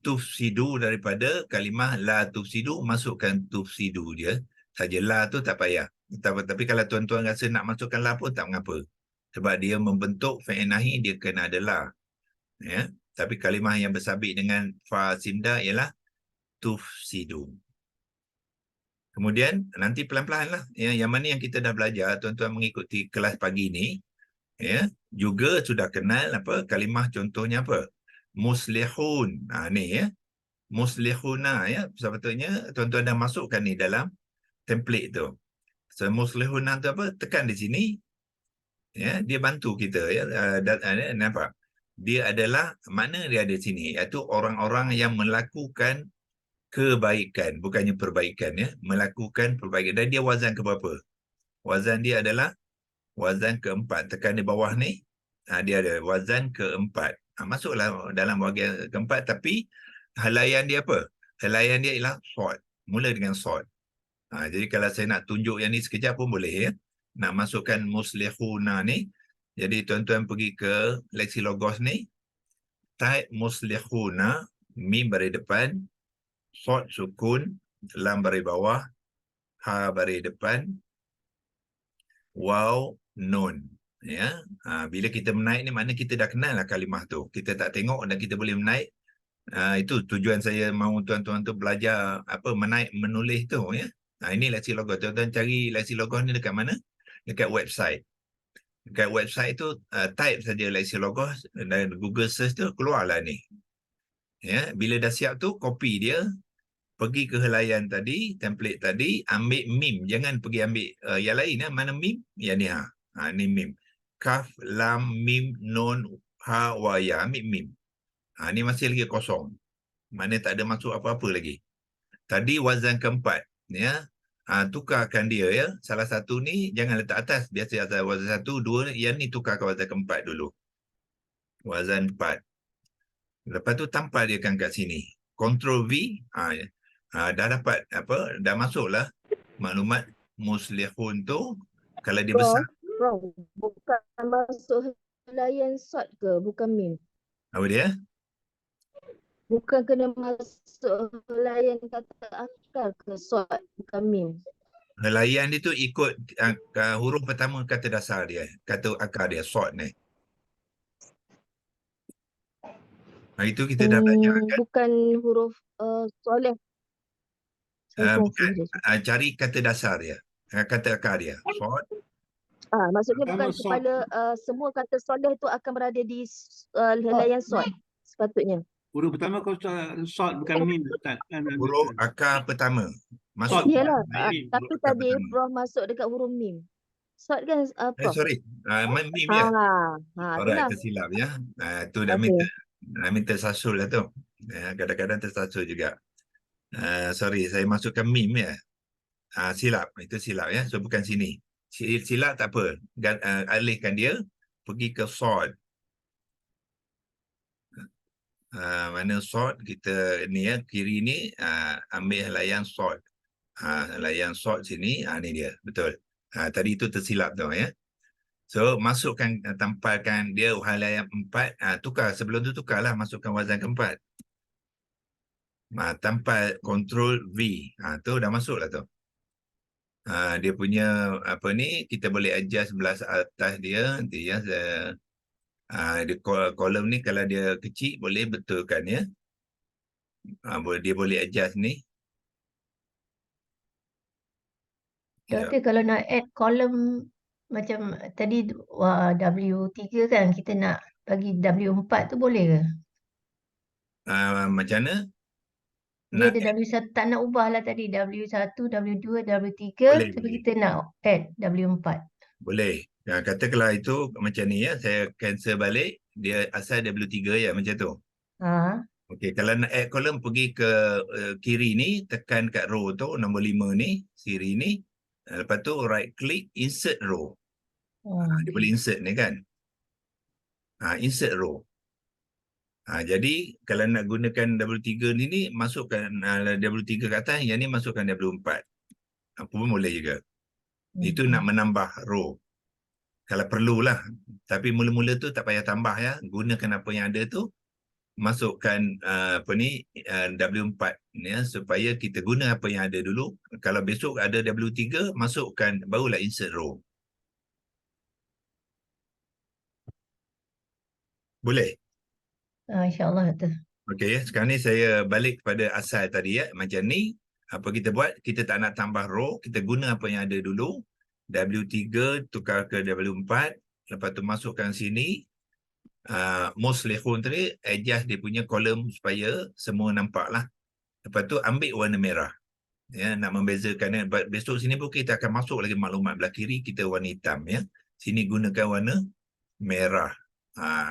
tufsidu, daripada kalimah la tufsidu masukkan tufsidu dia. Saja la tu tak payah. Tapi kalau tuan-tuan rasa nak masukkan la pun tak mengapa. Sebab dia membentuk fi'il nahi, dia kena ada la. Ya. Tapi kalimah yang bersabit dengan fa simda ialah tufsidu. Kemudian nanti pelan-pelan lah ya, yang mana yang kita dah belajar, tuan-tuan mengikuti kelas pagi ni ya, juga sudah kenal apa kalimah, contohnya apa? Muslihun. Ni ya. Muslihuna ya, sepatutnya tuan-tuan dah masukkan ni dalam template tu. So muslihuna tu apa? Tekan di sini. Ya, dia bantu kita ya. Nampak? Dia adalah, mana dia ada sini, iaitu orang-orang yang melakukan kebaikan, bukannya perbaikan ya, melakukan perbaikan. Dan dia wazan ke berapa? Wazan dia adalah wazan keempat. Tekan di bawah ni, dia ada wazan keempat. Masuklah dalam bahagian keempat, tapi helaian dia apa? Helaian dia ialah sod. Mula dengan sod. Jadi kalau saya nak tunjuk yang ni sekejap pun boleh ya. Nak masukkan muslihuna ni. Jadi tuan-tuan pergi ke Lexilogos ni. Type muslihuna, mim baris depan, sod sukun, lam baris bawah, ha baris depan, waw, nun. Ya, bila kita menaik ni makna kita dah kenal lah kalimah tu. Kita tak tengok dan kita boleh menaik. Itu tujuan saya mahu tuan-tuan tu belajar apa menaik menulis tu ya. Ini Lexilogos. Tuan-tuan cari Lexilogos ni dekat mana? Dekat website. Dekat website tu type saja Lexilogos dan Google search tu keluarlah ni. Ya, bila dah siap tu copy dia, pergi ke helaian tadi, template tadi, ambil mim. Jangan pergi ambil yang lain. Mana mim? Yang ni. Ni mim. Kaf, lam, mim, nun, ha, wa, ya. Ambil mim. Ni masih lagi kosong. Mana tak ada masuk apa-apa lagi. Tadi wazan keempat. Ya. Tukarkan dia ya. Salah satu ni jangan letak atas. Biasa atas wazan 1, 2. Yang ni tukar ke wazan keempat dulu. Wazan 4. Lepas tu tampal dia kan kat sini. Ctrl V. Dah dapat apa? Dah masuklah maklumat muslihun tu. Kalau dia besar. Prof, bukan masuk helaian sort ke? Bukan mim. Apa dia? Bukan kena masuk helaian kata akar ke sort, bukan mim. Helaian dia tu ikut huruf pertama kata dasar dia. Kata akar dia. Sort ni. Itu kita dah belajar kan? Bukan huruf soleh. Bukan. Cari kata dasar dia. Kata akar dia. Sort. Maksudnya bukan Pertama, sort. kepada semua kata soleh tu akan berada di helaian sort sepatutnya. Huruf pertama kau sort bukan mim, Ustaz. Huruf akar pertama. Masuk. Sort. Iyalah, Mim. tapi huruf akar tadi pertama. Prof masuk dekat huruf mim. Sort kan Prof? Sorry. Mim ya. Alright, itulah. tersilap ya. Tu dah Okey. minta sasul lah tu. Kadang-kadang tersasul juga. Sorry, saya masukkan mim ya. Silap. Itu silap ya. So bukan sini. Silap tak apa. Alihkan dia. Pergi ke sort. Mana sort kita ni ya. Kiri ni ambil helaian sort. Helaian sort sini. Ni dia. Betul. Tadi itu tersilap tu ya. So masukkan, tampalkan dia helaian 4. Tukar. Sebelum tu tukarlah. Masukkan wazan keempat. Tampal Ctrl V. Tu dah masuk lah tu. Dia punya apa ni, kita boleh adjust sebelah atas dia nanti ya. Dia kolom ni kalau dia kecil boleh betulkan ya. Dia boleh adjust ni. Doktor, kalau nak add kolom macam tadi W3 kan, kita nak bagi W4 tu boleh ke? Macam mana? Dia Nak ada W1, tak nak ubah lah tadi W1, W2, W3, Boleh, tapi boleh. kita nak add W4. Boleh. Kata kalau itu macam ni ya, saya cancel balik, dia asal W3 ya macam tu. Okey, kalau nak add column pergi ke kiri ni, tekan kat row tu nombor 5 ni, siri ni. Lepas tu right click insert row. Dia boleh insert ni kan. Insert row. Jadi kalau nak gunakan W3 ni masukkan W3 kat atas, yang ni masukkan W4. Apa pun boleh juga. Itu nak menambah row. Kalau perlulah. Tapi mula-mula tu tak payah tambah ya. Gunakan apa yang ada tu. Masukkan W4 ya, supaya kita guna apa yang ada dulu. Kalau besok ada W3, masukkan, barulah insert row. Boleh? InsyaAllah Doktor. Okey ya, sekarang ni saya balik kepada asal tadi ya. Macam ni, apa kita buat? Kita tak nak tambah row, kita guna apa yang ada dulu. W3 tukar ke W4, lepas tu masukkan sini. Muslihun tadi, adjust dia punya kolom supaya semua nampak lah. Lepas tu ambil warna merah. Ya, nak membezakan. Besok sini pun kita akan masuk lagi maklumat belah kiri, kita warna hitam ya. Sini gunakan warna merah.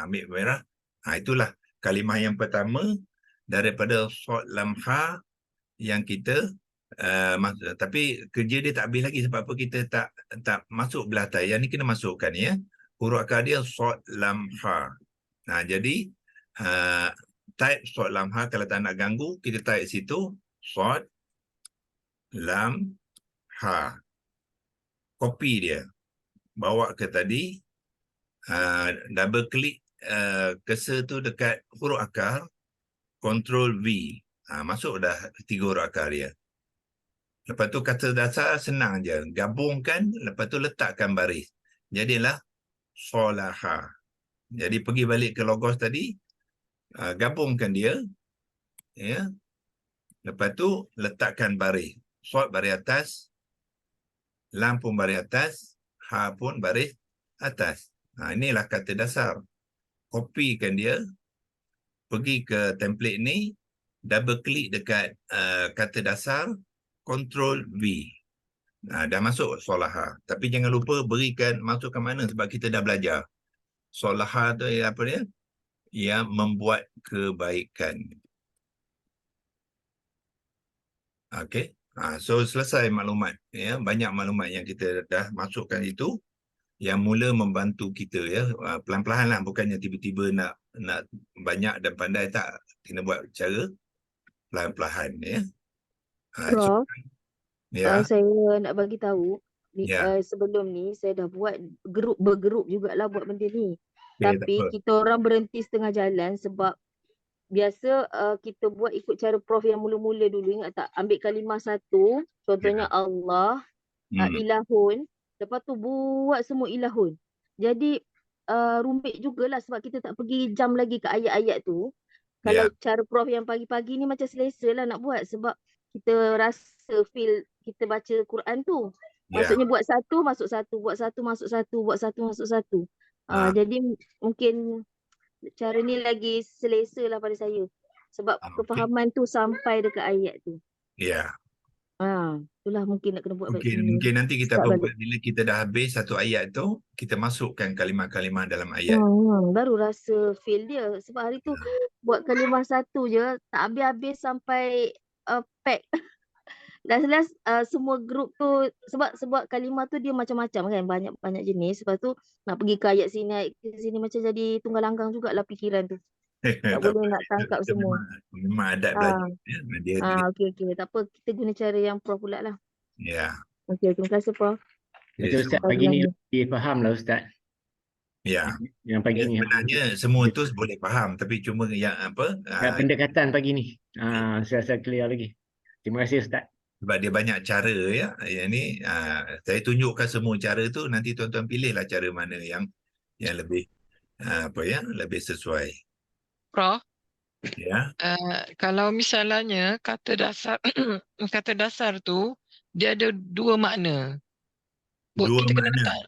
Ambil merah. Itulah kalimah yang pertama daripada sort lamha yang kita tapi kerja dia tak habis lagi. Sebab apa kita tak masuk belah atas. Yang ni kena masukkan ya. Huruf akar dia sort lamha. Jadi type sort lamha, kalau tak nak ganggu, kita type situ sort lamha. Copy dia. Bawa ke tadi. Double klik cursor tu dekat huruf akar. Ctrl V. Masuk dah 3 huruf akar dia. Lepas tu kata dasar senang je. Gabungkan, lepas tu letakkan baris. Jadilah solaha. Jadi pergi balik ke logos tadi. Gabungkan dia. Ya. Lepas tu letakkan baris. Sort baris atas. Lam pun baris atas. Ha pun baris atas. Inilah kata dasar. Kopikan dia. Pergi ke template ni. double klik dekat kata dasar, Ctrl V. Dah masuk solaha. Tapi jangan lupa berikan, masukkan mana sebab kita dah belajar. Solaha tu apa dia? Yang membuat kebaikan. Okey. So selesai maklumat ya, banyak maklumat yang kita dah masukkan itu yang mula membantu kita ya. Pelan-pelan lah, bukannya tiba-tiba nak banyak dan pandai, tak. Kena buat cara pelan-pelan ya. So, Prof, ya, saya nak bagi tahu ya. sebelum ni saya dah buat bergerup jugalah buat benda ni. Okay, tak Tapi apa. kita orang berhenti setengah jalan sebab biasa kita buat ikut cara Prof yang mula-mula dulu, ingat tak? Ambil kalimah satu, contohnya Allah, ilahun, lepas tu buat semua ilahun. Jadi rumit jugalah sebab kita tak pergi jam lagi ke ayat-ayat tu. Kalau cara Prof yang pagi-pagi ni macam selesa lah nak buat sebab kita rasa feel kita baca Quran tu. Maksudnya buat satu masuk satu, buat satu masuk satu, buat satu masuk satu. Jadi mungkin cara ni lagi selesa lah pada saya. Sebab kefahaman tu sampai dekat ayat tu. Ya. Itulah mungkin nak kena buat macam ni. Mungkin nanti kita Start buat bila kita dah habis satu ayat tu, kita masukkan kalimah-kalimah dalam ayat. Baru rasa feel dia. Sebab hari tu buat kalimah satu je, tak habis-habis sampai pack. Last semua grup tu, sebab kalimah tu dia macam-macam kan, banyak-banyak jenis. Lepas tu nak pergi ke ayat sini macam jadi tunggal langgang jugalah fikiran tu. Tak boleh nak tangkap semua. Memang adat belajar. Okey. Tak apa, kita guna cara yang Prof pula lah. Ya. Okey, terima kasih Prof. Macam Ustaz pagi ni dia faham lah Ustaz. Ya. Yang pagi ni. Sebenarnya semua tu boleh faham, tapi cuma yang apa? Pendekatan pagi ni. Saya rasa clear lagi. Terima kasih Ustaz. Sebab dia banyak cara ya. Yang ni saya tunjukkan semua cara tu, nanti tuan-tuan pilihlah cara mana yang lebih lebih sesuai. Prof, Ya. kalau misalnya kata dasar tu dia ada dua makna. Dua Kita kena makna. letak.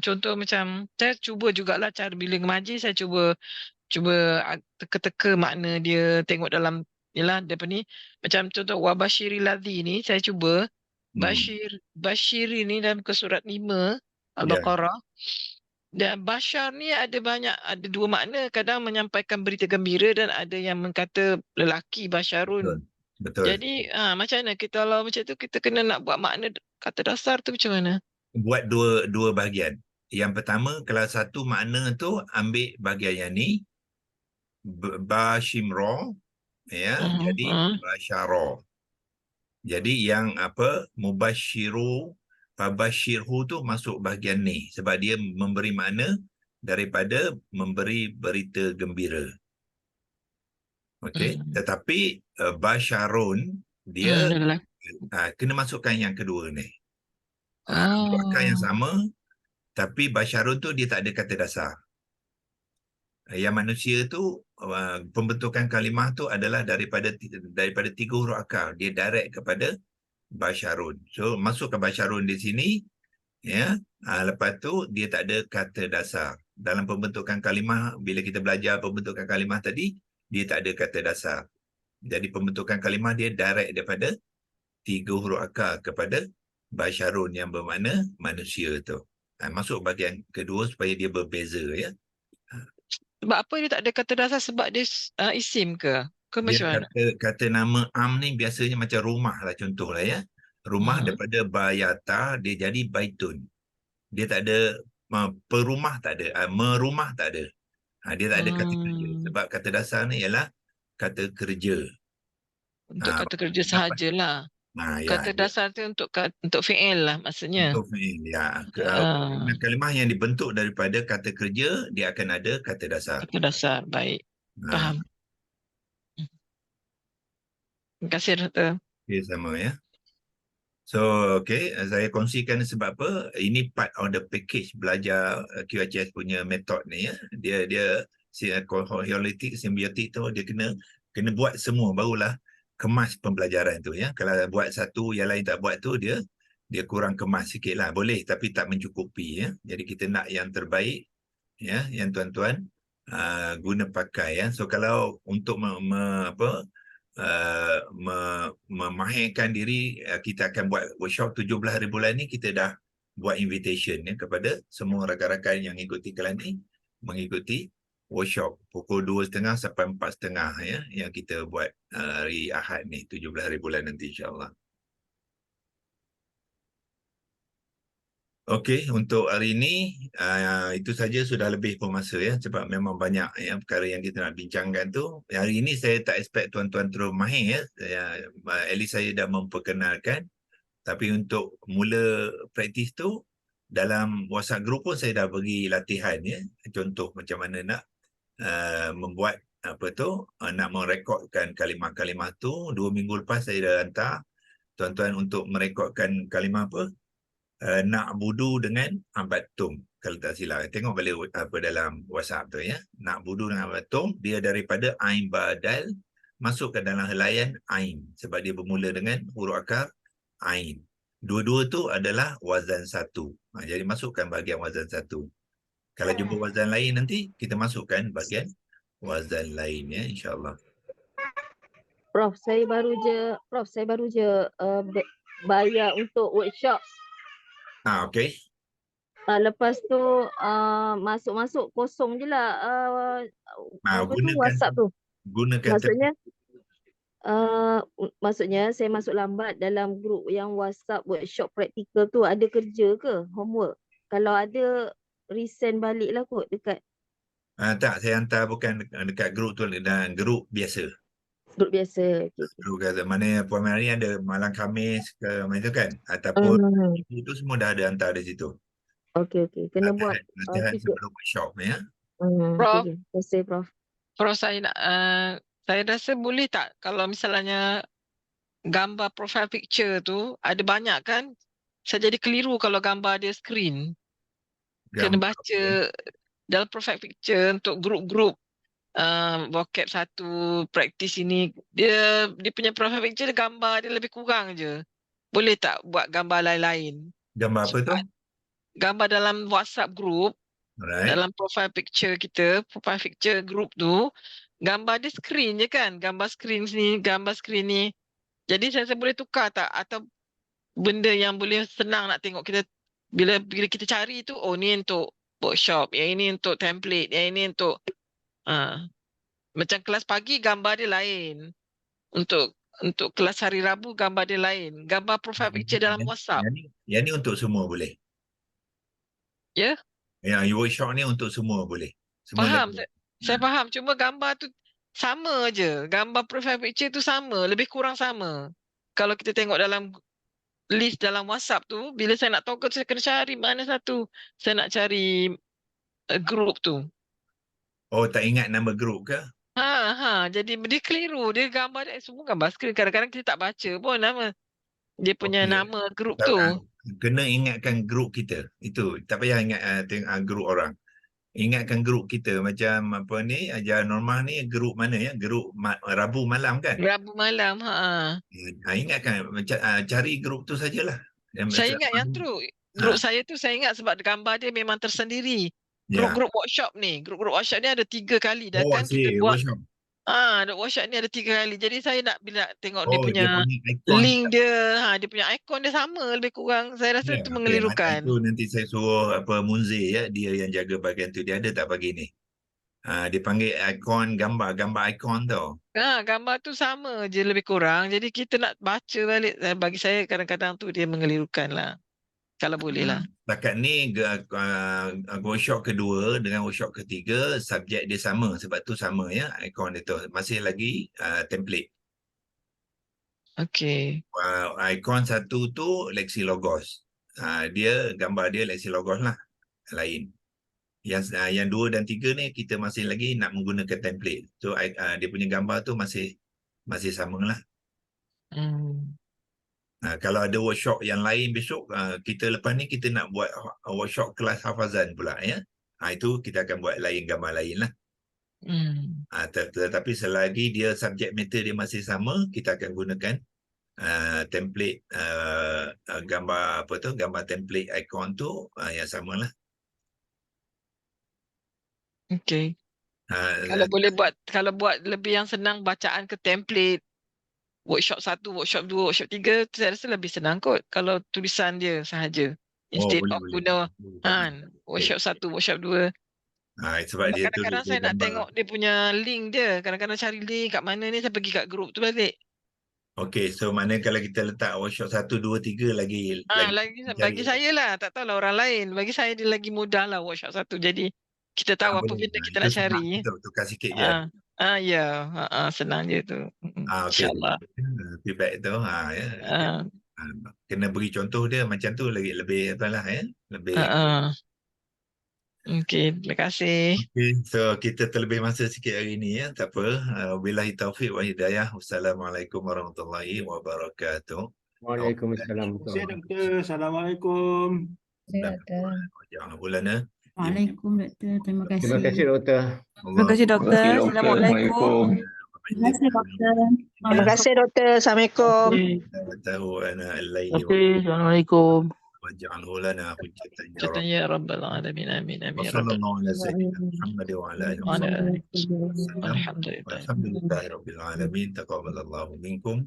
Contoh macam saya cuba jugalah cara bila mengaji, saya cuba teka-teka makna dia, tengok dalam yalah apa ni, macam contoh wabashiril ladzi ni saya cuba bashiri ni dalam ke surat 5 Al-Baqarah. Dan bashar ni ada dua makna, kadang menyampaikan berita gembira dan ada yang mengata lelaki basharun. Betul. Jadi macam mana kita kalau macam tu kita kena nak buat makna kata dasar tu macam mana? Buat dua bahagian. Yang pertama, kalau satu makna tu ambil bahagian yang ni bashimra ya, jadi basyara. Jadi yang mubashiru fabashirhu tu masuk bahagian ni sebab dia memberi makna daripada memberi berita gembira. Okey, tetapi basyarun dia kena masukkan yang kedua ni. Akal yang sama, tapi basyarun tu dia tak ada kata dasar. Yang manusia tu pembentukan kalimah tu adalah daripada 3 huruf akal. Dia direct kepada basyarun. So masukkan basyarun di sini ya. Lepas tu dia tak ada kata dasar. Dalam pembentukan kalimah, bila kita belajar pembentukan kalimah tadi, dia tak ada kata dasar. Jadi pembentukan kalimah dia direct daripada 3 huruf akal kepada basyarun yang bermakna manusia tu. Masuk bahagian kedua supaya dia berbeza ya. Sebab apa dia tak ada kata dasar? Sebab dia isim ke? Ke macam mana? Kata nama am ni biasanya macam rumah lah, contohlah ya. Rumah daripada bayata dia jadi baitun. Dia tak ada perumah, tak ada, merumah tak ada. Dia tak ada kata kerja. Sebab kata dasar ni ialah kata kerja. Untuk kata kerja sahajalah. Kata dasar tu untuk fi'il lah maksudnya. Untuk fi'il, ya. Kalimah yang dibentuk daripada kata kerja, dia akan ada kata dasar. Kata dasar, baik. Faham. Terima kasih, Doktor. Okay, sama ya. So, saya kongsikan sebab apa? Ini part of the package belajar QHS punya metod ni ya. Dia holistic, simbiotik tu dia kena buat semua barulah kemas pembelajaran tu ya. Kalau buat satu yang lain tak buat tu dia kurang kemas sikitlah. Boleh tapi tak mencukupi ya. Jadi kita nak yang terbaik ya, yang tuan-tuan guna pakai ya. So kalau untuk memahirkan diri, kita akan buat workshop 17 hari bulan ni, kita dah buat invitation ya kepada semua rakan-rakan yang ikuti kelas ni mengikuti workshop pukul 2.30 sampai 4.30 ya, yang kita buat hari Ahad ni 17 hari bulan nanti insya-Allah. Okey, untuk hari ini itu saja, sudah lebih pun masa ya, sebab memang banyak ya perkara yang kita nak bincangkan tu. Hari ini saya tak expect tuan-tuan terus mahir ya. At least saya dah memperkenalkan. Tapi untuk mula praktis tu, dalam WhatsApp group pun saya dah bagi latihan ya. Contoh macam mana nak membuat nak merekodkan kalimah-kalimah tu. 2 minggu lepas saya dah hantar tuan-tuan untuk merekodkan kalimah nak budu dengan ambatum, kalau tak silap. Tengok balik dalam WhatsApp tu ya. Nak budu dengan ambatum, dia daripada ain badal masuk ke dalam helaian ain, sebab dia bermula dengan huruf akar ain. Dua-dua tu adalah wazan satu. Jadi masukkan bahagian wazan satu. Kalau jumpa wazan lain nanti kita masukkan bahagian wazan lain ya, insya-Allah. Prof, saya baru je bayar untuk workshop. Okey. Lepas tu masuk-masuk kosong je lah WhatsApp tu. Gunakan Maksudnya saya masuk lambat dalam grup yang WhatsApp workshop praktikal tu, ada kerja ke homework? Kalau ada resend balik lah kot dekat. Tak, saya hantar bukan dekat grup tu, dan grup biasa. Grup biasa. Grup kata mana Puan Mary ada malam Khamis ke macam tu kan, ataupun itu semua dah ada hantar di situ. Okey. Kena buat latihan sebelum workshop ya. Prof. Terima kasih Prof. Prof, saya rasa boleh tak kalau misalnya gambar profile picture tu ada banyak kan, saya jadi keliru kalau gambar dia screen. Kena baca dalam profile picture untuk grup-grup vocab 1 praktis ini, dia punya profile picture dia gambar dia lebih kurang je. Boleh tak buat gambar lain-lain? Gambar apa tu? Gambar dalam WhatsApp group. Alright. Dalam profile picture kita, profile picture group tu, gambar dia screen je kan, gambar screen sini, gambar screen ni. Jadi saya boleh tukar tak, atau benda yang boleh senang nak tengok kita bila kita cari tu, oh ni untuk workshop, yang ini untuk template, yang ini untuk macam kelas pagi gambar dia lain, untuk kelas hari Rabu gambar dia lain, gambar profile picture dalam WhatsApp. Yang ni untuk semua boleh. Ya? Yang workshop ni untuk semua boleh. Semua Faham. level. Saya faham. Cuma gambar tu sama je. Gambar profile picture tu sama. Lebih kurang sama. Kalau kita tengok dalam list dalam WhatsApp tu, bila saya nak toggle, saya kena cari mana satu. Saya nak cari group tu. Oh, tak ingat nama group ke? Jadi dia keliru. Dia gambar dia semua gambar skrin. Kadang-kadang kita tak baca pun nama. Dia punya nama group tu. Kena ingatkan grup kita. Itu. Tak payah ingat grup orang. Ingatkan grup kita. Macam apa ni, ajar normal ni grup mana ya? Grup Rabu malam kan? Rabu malam. Ingatkan. Cari grup tu sajalah. Saya ingat yang tu. Grup saya tu saya ingat sebab gambar dia memang tersendiri. Grup-grup workshop ni. Grup-grup workshop ni ada 3 kali dah kan kita buat. Workshop. Workshop ni ada 3 kali. Jadi saya nak bila tengok dia dia punya link dia, dia punya ikon dia sama lebih kurang. Saya rasa itu mengelirukan. Itu nanti saya suruh Munzir ya, dia yang jaga bahagian tu. Dia ada tak pagi ni? Dia panggil ikon gambar ikon tau. Gambar tu sama je lebih kurang. Jadi kita nak baca balik. Bagi saya kadang-kadang tu dia mengelirukan lah. Kalau boleh lah. Setakat ni workshop kedua dengan workshop ketiga subjek dia sama, sebab tu sama ya, ikon dia tu. Masih lagi template. Okey. Ikon satu tu Lexilogos. Dia gambar dia Lexilogos lah. Lain. Yang 2 dan 3 ni kita masih lagi nak menggunakan template. So dia punya gambar tu masih samalah. Kalau ada workshop yang lain besok, kita lepas ni kita nak buat workshop kelas hafazan pula ya. Itu kita akan buat lain, gambar lain lah. Tetapi selagi dia subjek matter dia masih sama, kita akan gunakan template gambar gambar template ikon tu yang samalah. Okey. Kalau buat lebih yang senang bacaan ke template, workshop 1, workshop 2, workshop 3, saya rasa lebih senang kot kalau tulisan dia sahaja. Instead boleh of boleh. guna Okay. workshop 1, workshop 2. Sebab dia tu Kadang-kadang dia saya nak gambar. tengok dia punya link dia. Kadang-kadang cari link kat mana ni, saya pergi kat grup tu balik. Okey, so mana kalau kita letak workshop 1, 2, 3 lagi Bagi saya lah, tak tahulah orang lain. Bagi saya dia lagi mudah lah workshop 1. Jadi kita tahu apa boleh. benda kita Itu nak senang, cari. kita tukar sikit je. Ya, senang je tu. Okey. InsyaAllah. Feedback tu ya. Kena beri contoh dia macam tu lebih apalah ya. Lebih. Okey, terima kasih. Okay, so kita terlebih masa sikit hari ni ya, tak apa. Billahi taufiq wa hidayah. Wassalamualaikum warahmatullahi wabarakatuh. Waalaikumsalam. Terima kasih, Doktor. Assalamualaikum. Jangan ulana. Waalaikumsalam, Doktor. Terima kasih. Terima kasih, Doktor. Terima kasih, Doktor. Assalamualaikum. Terima kasih, Doktor. Terima kasih, Doktor. Assalamualaikum. Assalamualaikum. واجعله لنا حجة Jatan ya Rabbal Alamin. Amin. Amin. Ya وصلى Rabbal الله على سيدنا محمد وعلى اله Alamin. وصحبه وسلم Alhamdulillah. والحمد لله رب العالمين تقبل الله منكم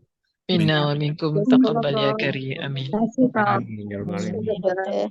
Minna wa minkum taqabbal ya karim. Amin. Terima kasih, Prof. Amin ya rabbal alamin. Doktor.